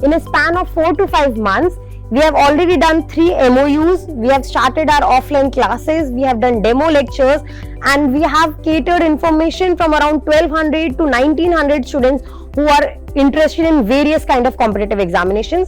In a span of 4 to 5 months, we have already done 3 MOUs, we have started our offline classes, we have done demo lectures, and we have catered information from around 1200 to 1900 students who are interested in various kind of competitive examinations.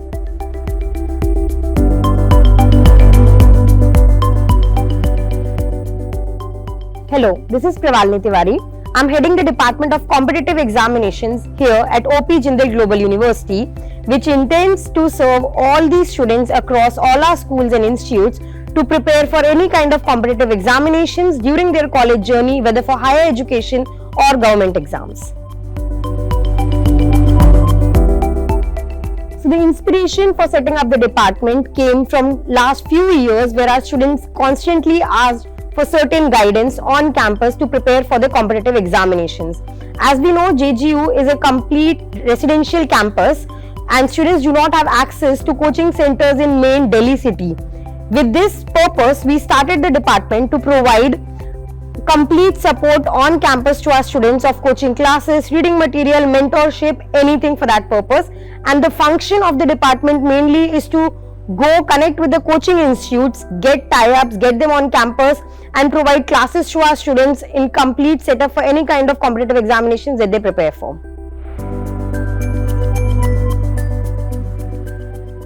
Hello, this is Pravalini Tiwari. I'm heading the Department of Competitive Examinations here at OP Jindal Global University, which intends to serve all these students across all our schools and institutes to prepare for any kind of competitive examinations during their college journey, whether for higher education or government exams. So the inspiration for setting up the department came from last few years, where our students constantly asked for certain guidance on campus to prepare for the competitive examinations. As we know, JGU is a complete residential campus and students do not have access to coaching centers in main Delhi city. With this purpose, we started the department to provide complete support on campus to our students of coaching classes, reading material, mentorship, anything for that purpose. And the function of the department mainly is to go connect with the coaching institutes, get tie-ups, get them on campus and provide classes to our students in complete setup for any kind of competitive examinations that they prepare for.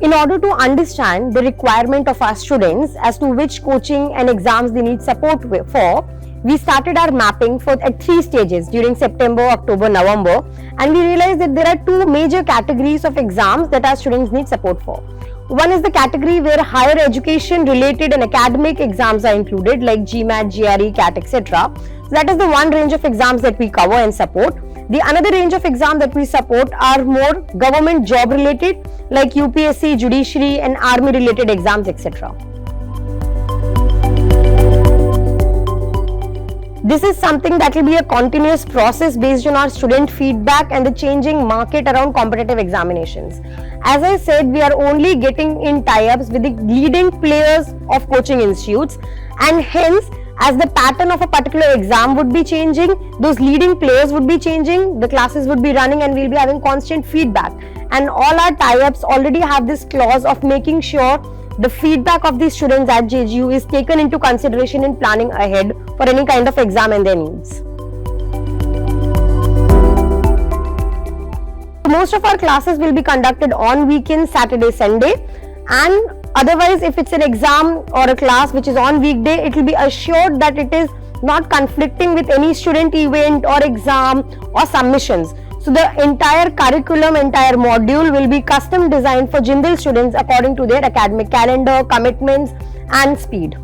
In order to understand the requirement of our students as to which coaching and exams they need support for, we started our mapping at 3 stages during September, October, November, and we realized that there are 2 major categories of exams that our students need support for. One is the category where higher education related and academic exams are included, like GMAT, GRE, CAT, etc. So that is the one range of exams that we cover and support. The another range of exams that we support are more government job related, like UPSC, judiciary and army related exams, etc. This is something that will be a continuous process based on our student feedback and the changing market around competitive examinations. As I said, we are only getting in tie-ups with the leading players of coaching institutes, and hence, as the pattern of a particular exam would be changing, those leading players would be changing, the classes would be running, and we'll be having constant feedback. And all our tie-ups already have this clause of making sure the feedback of these students at JGU is taken into consideration in planning ahead for any kind of exam and their needs. Most of our classes will be conducted on weekends, Saturday, Sunday, and otherwise if it's an exam or a class which is on weekday, it will be assured that it is not conflicting with any student event or exam or submissions. So the entire curriculum, entire module will be custom designed for Jindal students according to their academic calendar, commitments and speed.